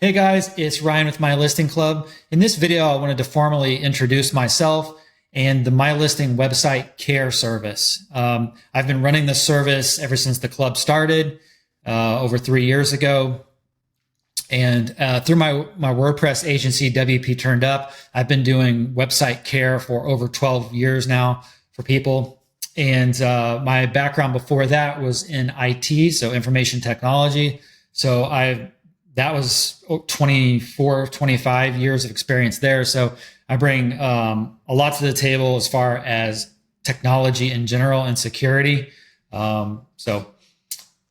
Hey guys, it's Ryan with My Listing Club. In this video, I wanted to formally introduce myself and the MyListing website care service. I've been running this service ever since the club started over 3 years ago. And through my WordPress agency, WP Turned Up, I've been doing website care for over 12 years now for people. And my background before that was in IT, so information technology. So that was 24, 25 years of experience there. So I bring a lot to the table as far as technology in general and security. So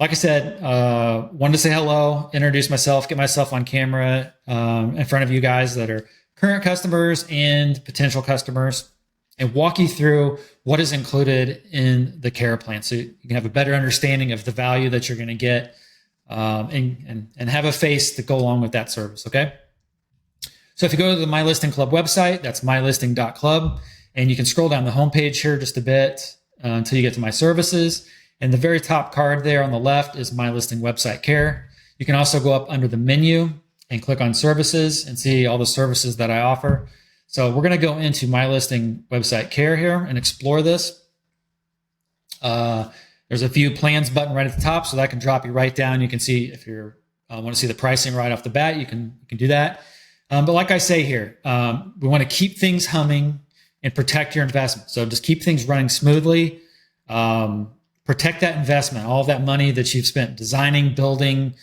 like I said, wanted to say hello, introduce myself, get myself on camera in front of you guys that are current customers and potential customers, and walk you through what is included in the care plan so you can have a better understanding of the value that you're going to get. And have a face to go along with that service, okay? So if you go to the MyListing Club website, that's mylisting.club, and you can scroll down the homepage here just a bit until you get to my services. And the very top card there on the left is MyListing Website Care. You can also go up under the menu and click on services and see all the services that I offer. So we're going to go into MyListing Website Care here and explore this. There's a view plans button right at the top, so that can drop you right down. You can see if you want to see the pricing right off the bat, you can do that. But like I say here, we want to keep things humming and protect your investment. So just keep things running smoothly. Protect that investment, all of that money that you've spent designing, building,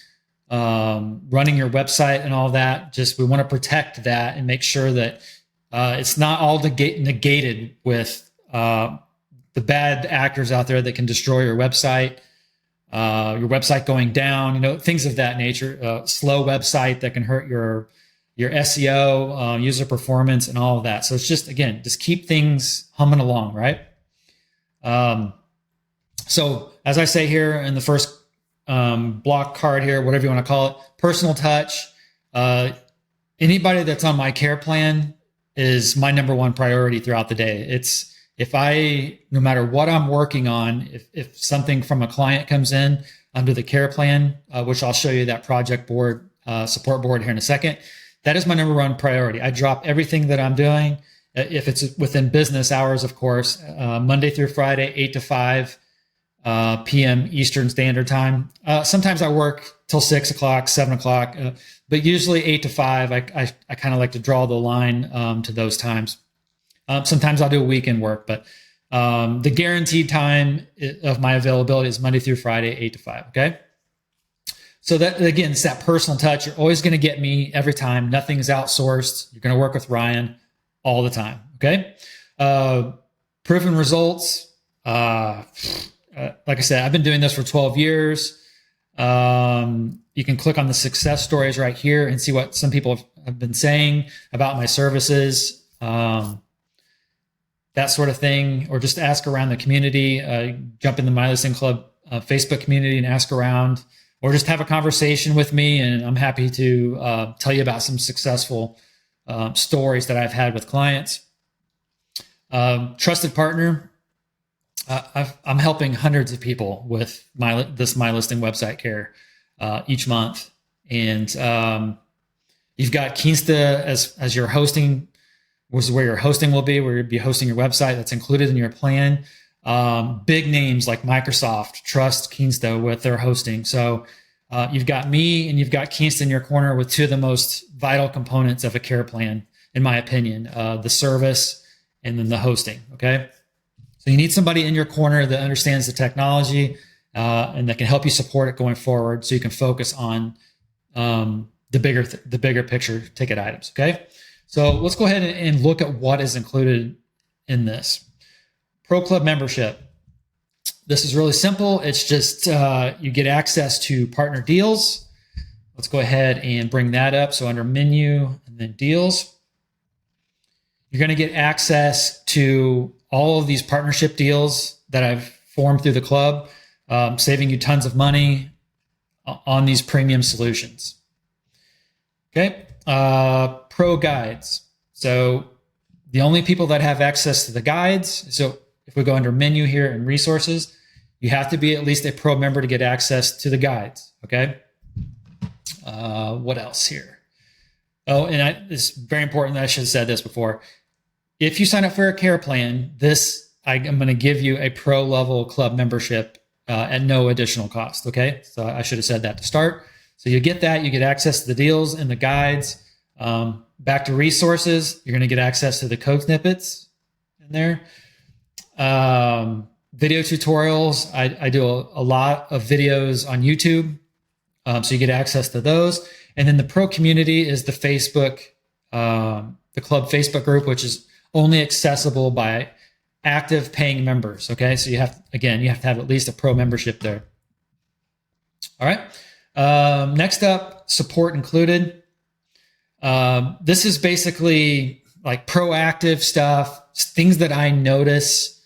running your website and all that. Just we want to protect that and make sure that it's not all negated with the bad actors out there that can destroy your website going down, things of that nature, slow website that can hurt your SEO, user performance and all of that. So it's just keep things humming along, right? So as I say here in the first block card here, whatever you want to call it, personal touch, anybody that's on my care plan is my number one priority throughout the day. No matter what I'm working on, if something from a client comes in under the care plan, which I'll show you that project board, support board here in a second, that is my number one priority. I drop everything that I'm doing. If it's within business hours, of course, Monday through Friday, 8 to 5 p.m. Eastern Standard Time. Sometimes I work till 6 o'clock, 7 o'clock, but usually 8 to 5. I kind of like to draw the line to those times. Sometimes I'll do weekend work, but the guaranteed time of my availability is Monday through Friday, 8 to 5, okay? So that, again, it's that personal touch. You're always going to get me every time. Nothing's outsourced. You're going to work with Ryan all the time, okay? Proven results. Like I said, I've been doing this for 12 years. You can click on the success stories right here and see what some people have been saying about my services. That sort of thing, or just ask around the community, jump in the MyListing Club Facebook community and ask around, or just have a conversation with me. And I'm happy to tell you about some successful stories that I've had with clients. Trusted partner. I'm helping hundreds of people with this MyListing website care each month. And you've got Kinsta as your hosting, which is where your hosting will be, where you'll be hosting your website. That's included in your plan. Big names like Microsoft trust Kinsta with their hosting. So you've got me and you've got Kinsta in your corner with two of the most vital components of a care plan, in my opinion, the service and then the hosting, okay? So you need somebody in your corner that understands the technology and that can help you support it going forward so you can focus on the bigger picture ticket items, okay? So let's go ahead and look at what is included in this. Pro Club membership. This is really simple. It's just you get access to partner deals. Let's go ahead and bring that up. So under menu and then deals, you're going to get access to all of these partnership deals that I've formed through the club, saving you tons of money on these premium solutions. Okay. Pro guides. So the only people that have access to the guides. So if we go under menu here and resources, you have to be at least a pro member to get access to the guides. Okay. What else here? Oh, and it's very important that I should have said this before. If you sign up for a care plan, I'm going to give you a pro level club membership at no additional cost. Okay. So I should have said that to start. So you get that, you get access to the deals and the guides. Back to resources, you're going to get access to the code snippets in there. Video tutorials. I do a lot of videos on YouTube. So you get access to those. And then the pro community is the Facebook, the club Facebook group, which is only accessible by active paying members. Okay. So you have to have at least a pro membership there. All right. Next up, support included. This is basically like proactive stuff, things that I notice.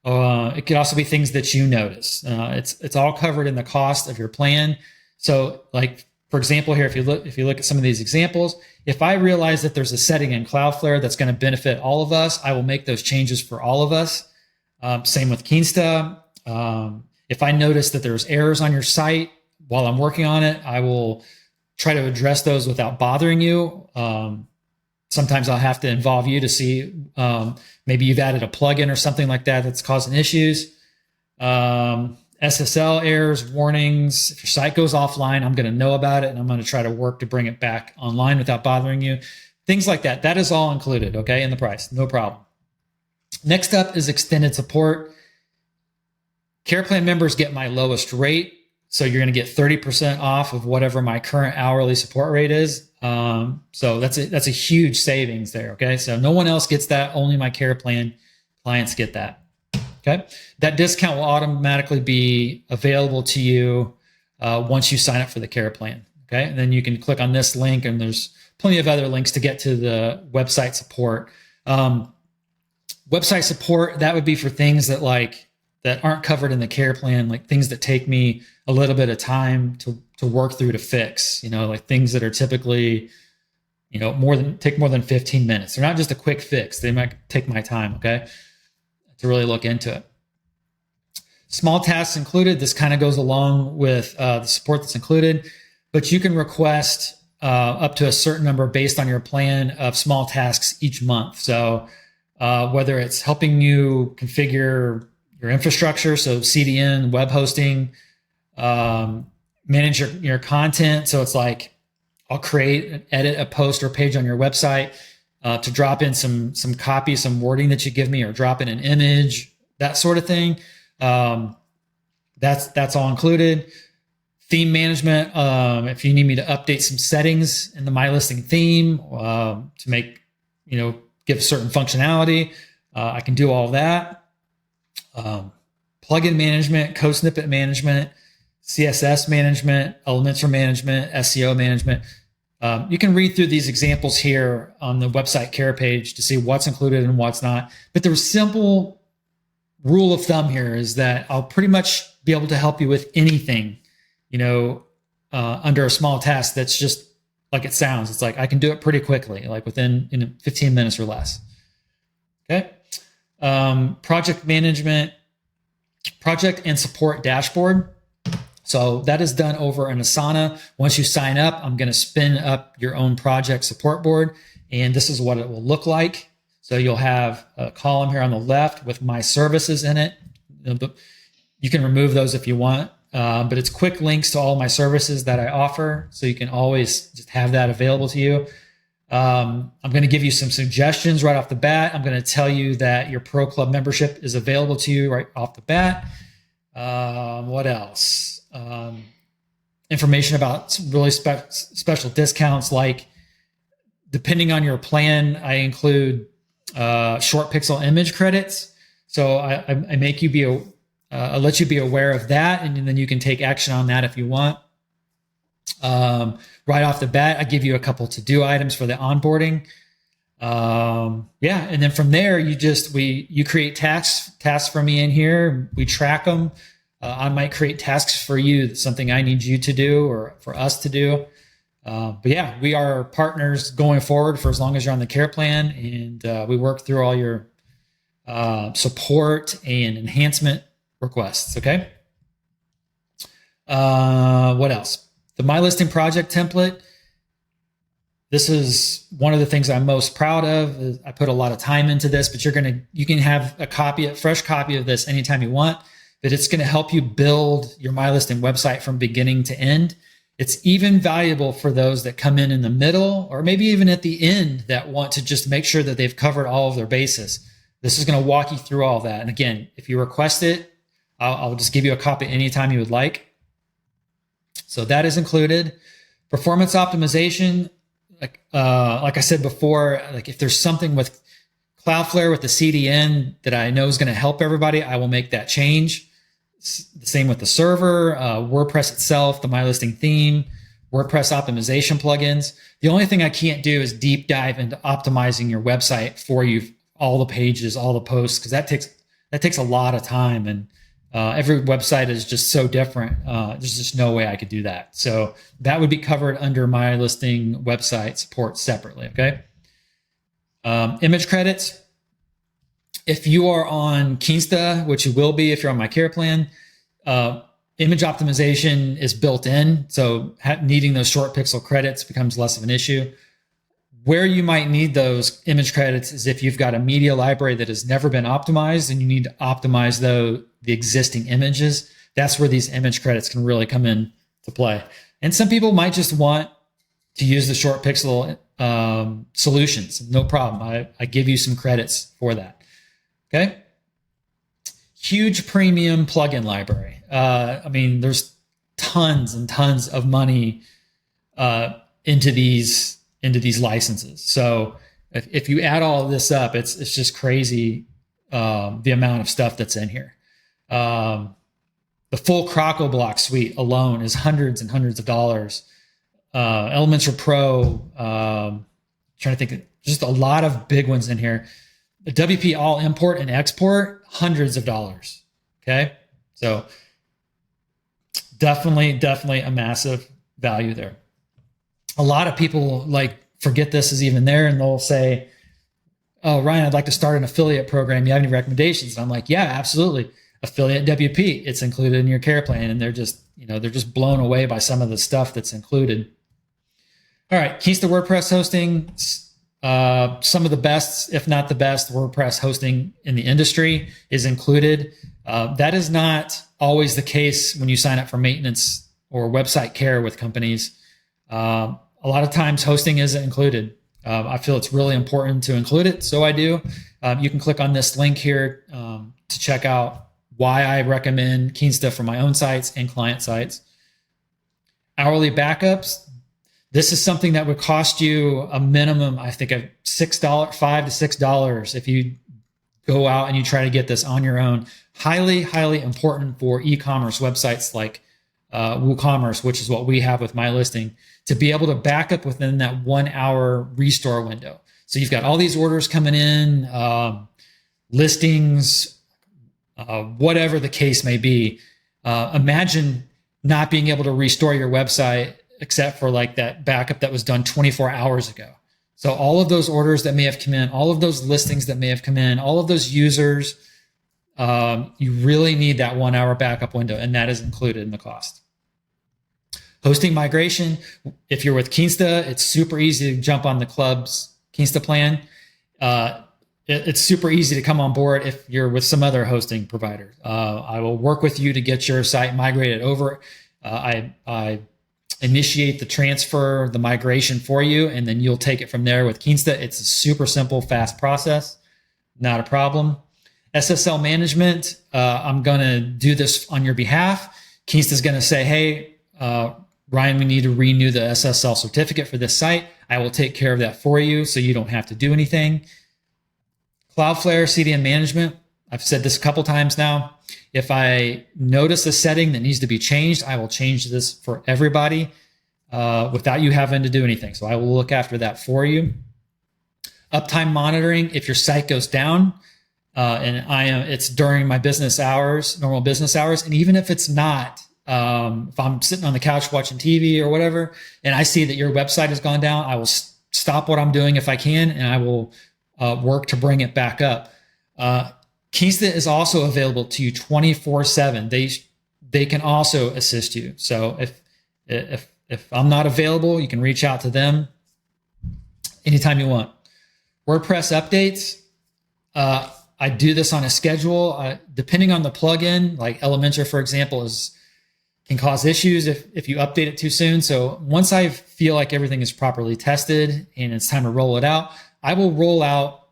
It could also be things that you notice. It's all covered in the cost of your plan. So like, for example, here, if you look at some of these examples, if I realize that there's a setting in Cloudflare that's going to benefit all of us, I will make those changes for all of us. Same with Keensta. If I notice that there's errors on your site while I'm working on it, I will try to address those without bothering you. Sometimes I'll have to involve you to see maybe you've added a plugin or something like that that's causing issues. SSL errors, warnings. If your site goes offline, I'm going to know about it and I'm going to try to work to bring it back online without bothering you. Things like that. That is all included, okay, in the price. No problem. Next up is extended support. Care plan members get my lowest rate. So you're going to get 30% off of whatever my current hourly support rate is. So that's a huge savings there, okay? So no one else gets that. Only my care plan clients get that. Okay, that discount will automatically be available to you once you sign up for the care plan. Okay, and then you can click on this link, and there's plenty of other links to get to the website support. Website support, that would be for things that aren't covered in the care plan, like things that take me a little bit of time to work through to fix. Like things that are typically take more than 15 minutes. They're not just a quick fix. They might take my time. Okay. To really look into it. Small tasks included. This kind of goes along with the support that's included, but you can request up to a certain number based on your plan of small tasks each month. So whether it's helping you configure your infrastructure, so CDN, web hosting, manage your content. So it's like I'll create and edit a post or page on your website. To drop in some copy, some wording that you give me, or drop in an image, that sort of thing. That's all included. Theme management. If you need me to update some settings in the MyListing theme to make, give certain functionality, I can do all that. Plugin management, code snippet management, CSS management, Elementor management, SEO management. You can read through these examples here on the website care page to see what's included and what's not. But the simple rule of thumb here is that I'll pretty much be able to help you with anything, under a small task that's just like it sounds. It's like I can do it pretty quickly, like within 15 minutes or less. Okay. Project management, project and support dashboard. So that is done over in Asana. Once you sign up, I'm going to spin up your own project support board, and this is what it will look like. So you'll have a column here on the left with my services in it. You can remove those if you want, but it's quick links to all my services that I offer. So you can always just have that available to you. I'm going to give you some suggestions right off the bat. I'm going to tell you that your Pro Club membership is available to you right off the bat. What else? Information about really special discounts, like depending on your plan, I include short pixel image credits. So I make you I let you be aware of that, and then you can take action on that if you want. Right off the bat, I give you a couple to-do items for the onboarding. And then from there, you create tasks for me in here. We track them. I might create tasks for you. That's something I need you to do or for us to do. We are partners going forward for as long as you're on the care plan, and we work through all your support and enhancement requests. Okay. What else? The MyListing project template. This is one of the things I'm most proud of. I put a lot of time into this, but you can have a fresh copy of this anytime you want, but it's going to help you build your MyListing website from beginning to end. It's even valuable for those that come in the middle, or maybe even at the end, that want to just make sure that they've covered all of their bases. This is going to walk you through all that. And again, if you request it, I'll just give you a copy anytime you would like. So that is included. Performance optimization, like I said before, like if there's something with Cloudflare with the CDN that I know is going to help everybody, I will make that change. The same with the server, WordPress itself, the MyListing theme, WordPress optimization plugins. The only thing I can't do is deep dive into optimizing your website for you, all the pages, all the posts, because that takes a lot of time, and every website is just so different. There's just no way I could do that. So that would be covered under MyListing website support separately. Okay. Image credits. If you are on Kinsta, which you will be if you're on my care plan, image optimization is built in. So needing those short pixel credits becomes less of an issue. Where you might need those image credits is if you've got a media library that has never been optimized and you need to optimize the existing images. That's where these image credits can really come in to play. And some people might just want to use the short pixel solutions. No problem. I give you some credits for that. Okay. Huge premium plugin library. I mean, there's tons and tons of money into these licenses. So if you add all of this up, it's just crazy the amount of stuff that's in here. The full Croco block suite alone is hundreds and hundreds of dollars. Elementor Pro, trying to think of just a lot of big ones in here. The WP all import and export, hundreds of dollars. Okay. So definitely a massive value there. A lot of people forget this is even there, and they'll say, "Oh, Ryan, I'd like to start an affiliate program. You have any recommendations?" And I'm like, "Yeah, absolutely. Affiliate WP, it's included in your care plan." And they're just blown away by some of the stuff that's included. All right, Kinsta WordPress hosting, some of the best, if not the best, WordPress hosting in the industry is included. That is not always the case when you sign up for maintenance or website care with companies. A lot of times hosting isn't included. I feel it's really important to include it, so I do. You can click on this link here to check out why I recommend Kinsta for my own sites and client sites. Hourly backups. This is something that would cost you a minimum, I think, of $5 to $6 if you go out and you try to get this on your own. Highly, highly important for e-commerce websites like WooCommerce, which is what we have with MyListing, to be able to back up within that 1 hour restore window. So you've got all these orders coming in, listings, whatever the case may be. Imagine not being able to restore your website except for that backup that was done 24 hours ago. So all of those orders that may have come in, all of those listings that may have come in, all of those users, you really need that 1 hour backup window, and that is included in the cost. Hosting migration. If you're with Kinsta, it's super easy to jump on the club's Kinsta plan. It's super easy to come on board if you're with some other hosting provider. I will work with you to get your site migrated over. I initiate the transfer, the migration for you, and then you'll take it from there with Kinsta. It's a super simple, fast process. Not a problem. SSL management. I'm going to do this on your behalf. Kinsta's going to say, "Hey, Ryan, we need to renew the SSL certificate for this site." I will take care of that for you, so you don't have to do anything. Cloudflare CDN management. I've said this a couple times now. If I notice a setting that needs to be changed, I will change this for everybody without you having to do anything. So I will look after that for you. Uptime monitoring. If your site goes down, it's during my business hours, normal business hours, and even if it's not, if I'm sitting on the couch watching TV or whatever, and I see that your website has gone down, I will stop what I'm doing if I can, and I will work to bring it back up. Kinsta is also available to you 24/7. They can also assist you. So if I'm not available, you can reach out to them. anytime you want. WordPress updates, I do this on a schedule. Depending on the plugin, like Elementor, for example, can cause issues if you update it too soon. So once I feel like everything is properly tested and it's time to roll it out, I will roll out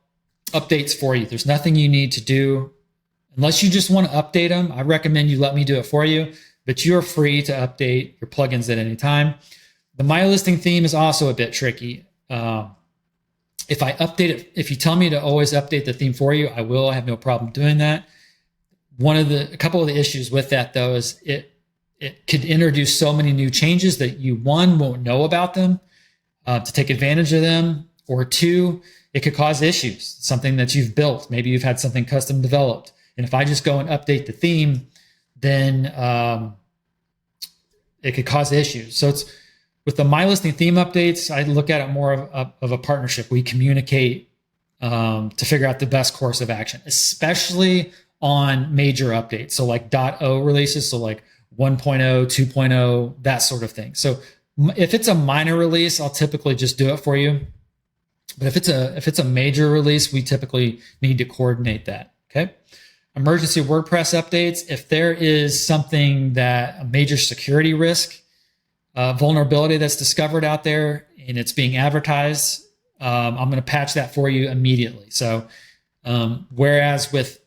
updates for you. There's nothing you need to do. Unless you just want to update them, I recommend you let me do it for you, but you're free to update your plugins at any time. The MyListing theme is also a bit tricky. If I update it, if you tell me to always update the theme for you, I will. I have no problem doing that. A couple of the issues with that though is it could introduce so many new changes that you, one, won't know about them to take advantage of them, or two, it could cause issues. Something that you've built, maybe you've had something custom developed. And if I just go and update the theme, then it could cause issues. So it's with the MyListing theme updates, I look at it more of a partnership. We communicate to figure out the best course of action, especially on major updates. So like .0 releases, so like 1.0, 2.0, that sort of thing. So if it's a minor release, I'll typically just do it for you. But if it's a major release, we typically need to coordinate that. Okay. Emergency WordPress updates. If there is something a major security risk, vulnerability that's discovered out there and it's being advertised, I'm going to patch that for you immediately. So, whereas with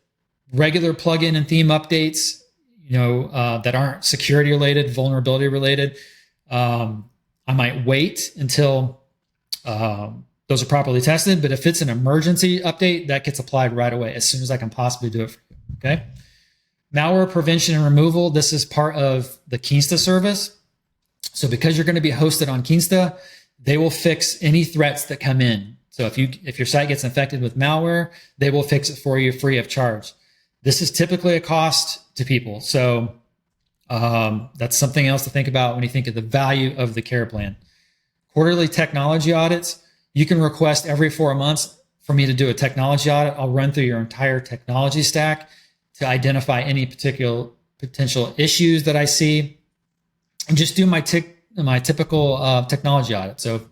regular plugin and theme updates, that aren't security related, vulnerability related, I might wait until those are properly tested. But if it's an emergency update, that gets applied right away as soon as I can possibly do it for you. Okay. Malware prevention and removal. This is part of the Kinsta service. So because you're going to be hosted on Kinsta, they will fix any threats that come in. So if your site gets infected with malware, they will fix it for you free of charge. This is typically a cost to people. So that's something else to think about when you think of the value of the care plan. Quarterly technology audits. You can request every 4 months for me to do a technology audit. I'll run through your entire technology stack to identify any particular potential issues that I see, and just do my typical technology audit. So if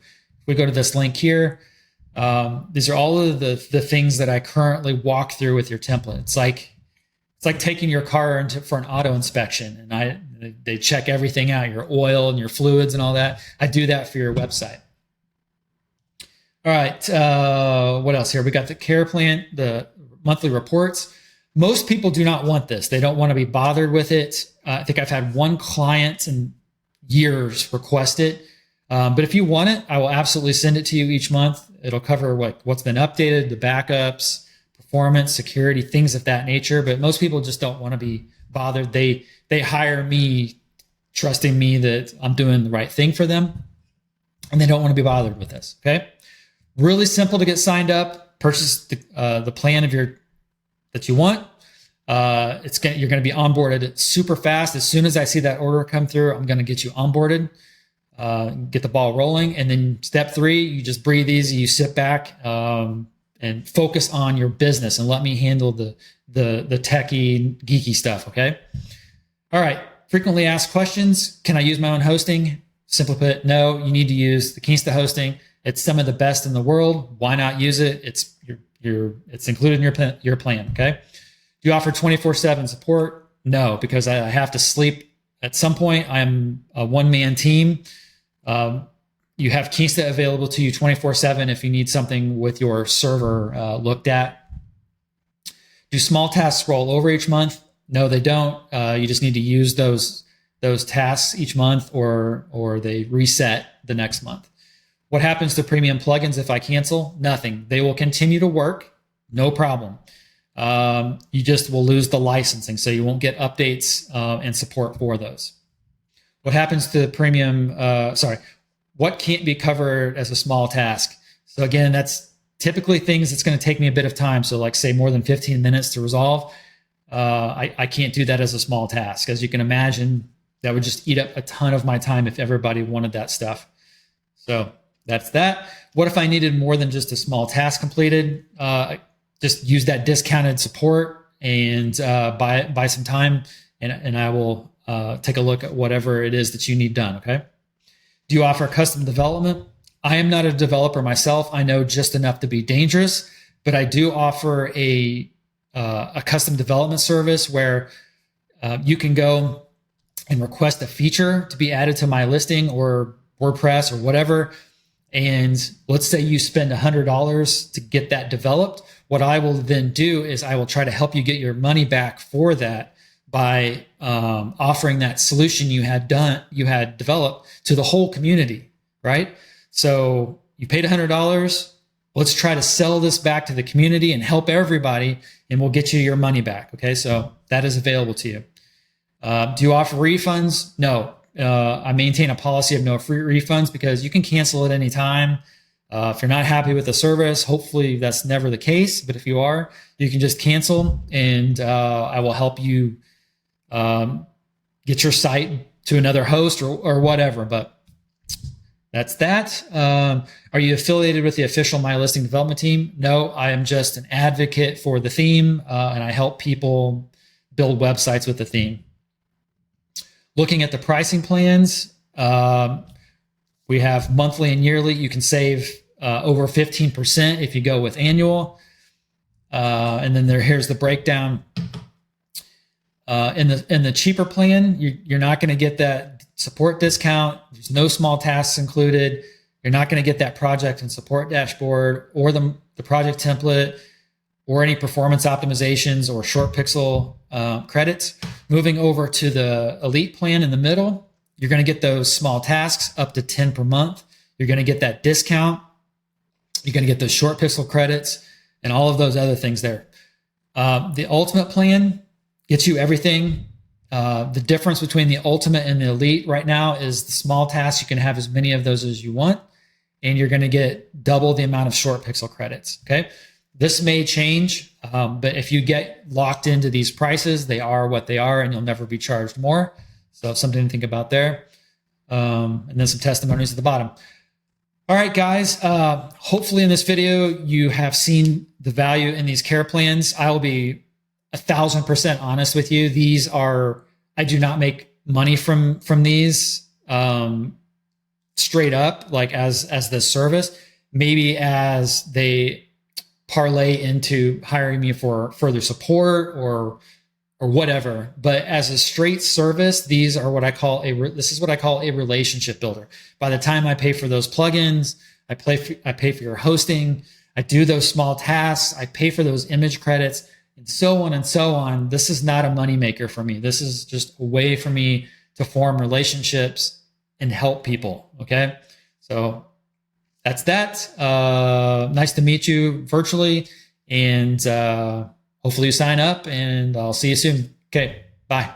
we go to this link here, these are all of the things that I currently walk through with your template. It's like taking your car for an auto inspection, and they check everything out, your oil and your fluids and all that. I do that for your website. All right, what else here? We got the care plan, the monthly reports. Most people do not want this. They don't want to be bothered with it. I think I've had one client in years request it. But if you want it, I will absolutely send it to you each month. It'll cover what's been updated, the backups, performance, security, things of that nature. But most people just don't want to be bothered. They hire me trusting me that I'm doing the right thing for them, and they don't want to be bothered with this. Okay. Really simple to get signed up. Purchase the plan that you want. You're going to be onboarded super fast. As soon as I see that order come through, I'm going to get you onboarded, get the ball rolling. And then step 3, you just breathe easy. You sit back and focus on your business and let me handle the techie, geeky stuff. Okay. All right. Frequently asked questions. Can I use my own hosting? Simply put, no. You need to use the Kinsta hosting. It's some of the best in the world. Why not use it? It's included in your plan. Okay. Do you offer 24/7 support? No, because I have to sleep at some point. I'm a one-man team. You have Kinsta available to you 24/7 if you need something with your server looked at. Do small tasks roll over each month? No, they don't. You just need to use those tasks each month, or they reset the next month. What happens to premium plugins if I cancel? Nothing. They will continue to work. No problem. You just will lose the licensing, so you won't get updates and support for those. What happens to premium? What can't be covered as a small task? So again, that's typically things that's going to take me a bit of time. So like say more than 15 minutes to resolve. I can't do that as a small task. As you can imagine, that would just eat up a ton of my time if everybody wanted that stuff. So that's that. What if I needed more than just a small task completed? Just use that discounted support and buy some time, and I will take a look at whatever it is that you need done. Okay. Do you offer custom development? I am not a developer myself. I know just enough to be dangerous, but I do offer a custom development service where you can go and request a feature to be added to MyListing or WordPress or whatever. And let's say you spend $100 to get that developed. What I will then do is I will try to help you get your money back for that by offering that solution you had developed to the whole community, right? So you paid $100. Let's try to sell this back to the community and help everybody, and we'll get you your money back. Okay, so that is available to you. Do you offer refunds? No. I maintain a policy of no free refunds because you can cancel at any time. If you're not happy with the service, hopefully that's never the case. But if you are, you can just cancel, and I will help you get your site to another host or whatever. But that's that. Are you affiliated with the official MyListing development team? No, I am just an advocate for the theme, and I help people build websites with the theme. Looking at the pricing plans, we have monthly and yearly. You can save over 15% if you go with annual. And then here's the breakdown. In the cheaper plan, you're not going to get that support discount. There's no small tasks included. You're not going to get that project and support dashboard or the project template or any performance optimizations or short pixel credits. Moving over to the elite plan in the middle, you're going to get those small tasks up to 10 per month. You're going to get that discount. You're going to get those short pixel credits and all of those other things there. The ultimate plan gets you everything. The difference between the ultimate and the elite right now is the small tasks. You can have as many of those as you want, and you're going to get double the amount of short pixel credits. Okay. This may change, but if you get locked into these prices, they are what they are, and you'll never be charged more. So something to think about there. And then some testimonies at the bottom. All right, guys. Hopefully in this video, you have seen the value in these care plans. I will be 1,000% honest with you. I do not make money from these straight up, like as the service. Maybe as they parlay into hiring me for further support or whatever. But as a straight service, this is what I call a relationship builder. By the time I pay for those plugins, I pay for your hosting, I do those small tasks, I pay for those image credits, and so on and so on. This is not a moneymaker for me. This is just a way for me to form relationships and help people. Okay. So that's that. Nice to meet you virtually, and hopefully you sign up, and I'll see you soon. Okay. Bye.